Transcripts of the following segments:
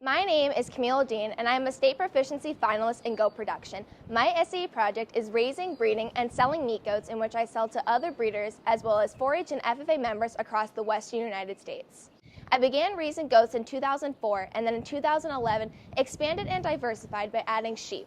My name is Kamille and I am a state proficiency finalist in goat production. My SAE project is raising, breeding, and selling meat goats in which I sell to other breeders as well as 4-H and FFA members across the western United States. I began raising goats in 2004 and then in 2011 expanded and diversified by adding sheep.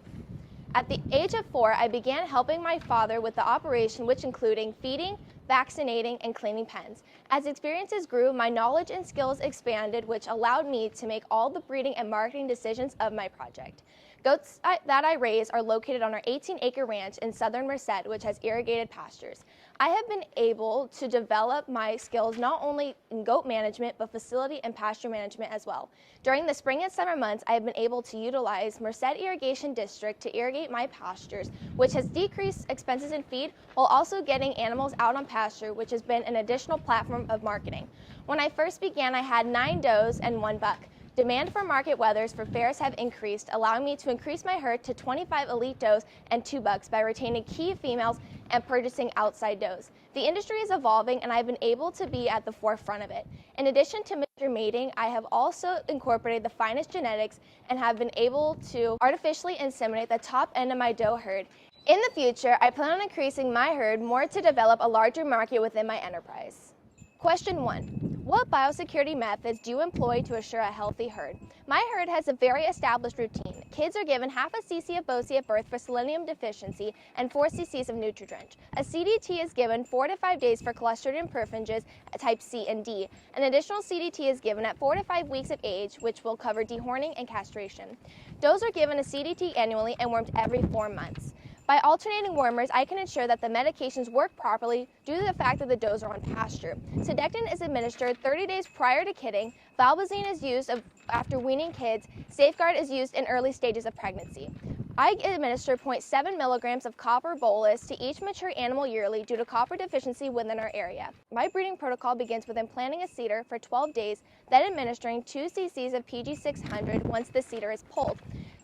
At the age of 4, I began helping my father with the operation, which including feeding, vaccinating, and cleaning pens. As experiences grew, my knowledge and skills expanded, which allowed me to make all the breeding and marketing decisions of my project. Goats that I raise are located on our 18-acre ranch in southern Merced, which has irrigated pastures. I have been able to develop my skills not only in goat management, but facility and pasture management as well. During the spring and summer months, I have been able to utilize Merced Irrigation District to irrigate my pastures, which has decreased expenses in feed while also getting animals out on pasture, which has been an additional platform of marketing. When I first began, I had 9 does and 1 buck. Demand for market weathers for fairs have increased, allowing me to increase my herd to 25 elite does and 2 bucks by retaining key females and purchasing outside does. The industry is evolving and I've been able to be at the forefront of it. In addition to mature mating, I have also incorporated the finest genetics and have been able to artificially inseminate the top end of my doe herd. In the future, I plan on increasing my herd more to develop a larger market within my enterprise. Question 1. What biosecurity methods do you employ to assure a healthy herd? My herd has a very established routine. Kids are given half a cc of Bosie at birth for selenium deficiency and 4 cc's of Nutridrench. A CDT is given 4 to 5 days for Clostridium perfringens type C and D. An additional CDT is given at 4 to 5 weeks of age, which will cover dehorning and castration. Does are given a CDT annually and wormed every 4 months. By alternating wormers, I can ensure that the medications work properly due to the fact that the does are on pasture. Sedectin is administered 30 days prior to kidding, Valbazine is used after weaning kids, Safeguard is used in early stages of pregnancy. I administer 0.7 milligrams of copper bolus to each mature animal yearly due to copper deficiency within our area. My breeding protocol begins with implanting a cedar for 12 days, then administering 2 cc's of PG600 once the cedar is pulled.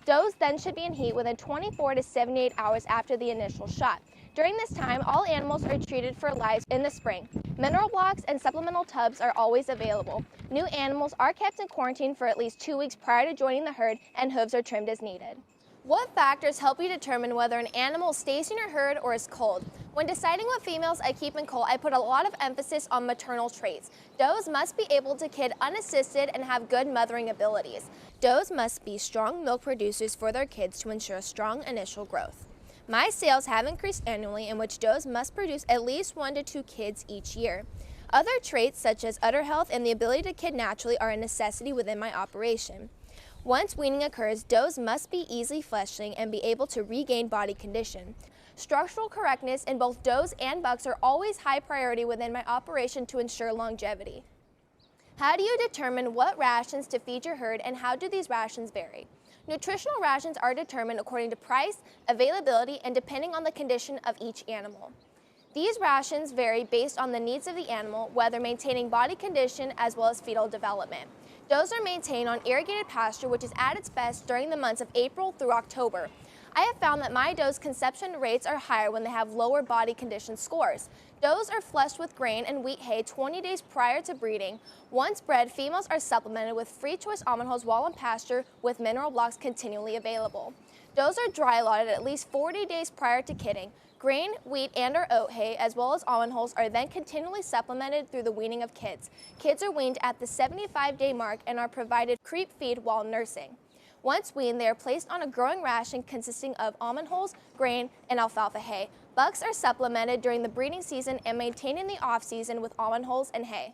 Does then should be in heat within 24 to 78 hours after the initial shot. During this time, all animals are treated for lice in the spring. Mineral blocks and supplemental tubs are always available. New animals are kept in quarantine for at least 2 weeks prior to joining the herd, and hooves are trimmed as needed. What factors help you determine whether an animal stays in your herd or is culled? When deciding what females I keep in cull, I put a lot of emphasis on maternal traits. Does must be able to kid unassisted and have good mothering abilities. Does must be strong milk producers for their kids to ensure strong initial growth. My sales have increased annually, in which does must produce at least 1 to 2 kids each year. Other traits such as udder health and the ability to kid naturally are a necessity within my operation. Once weaning occurs, does must be easily fleshing and be able to regain body condition. Structural correctness in both does and bucks are always high priority within my operation to ensure longevity. How do you determine what rations to feed your herd and how do these rations vary? Nutritional rations are determined according to price, availability, and depending on the condition of each animal. These rations vary based on the needs of the animal, whether maintaining body condition as well as fetal development. Does are maintained on irrigated pasture, which is at its best during the months of April through October. I have found that my does conception rates are higher when they have lower body condition scores. Does are fleshed with grain and wheat hay 20 days prior to breeding. Once bred, females are supplemented with free choice almond hulls while on pasture with mineral blocks continually available. Does are dry allotted at least 40 days prior to kidding. Grain, wheat, and or oat hay, as well as almond hulls, are then continually supplemented through the weaning of kids. Kids are weaned at the 75-day mark and are provided creep feed while nursing. Once weaned, they are placed on a growing ration consisting of almond hulls, grain, and alfalfa hay. Bucks are supplemented during the breeding season and maintained in the off-season with almond hulls and hay.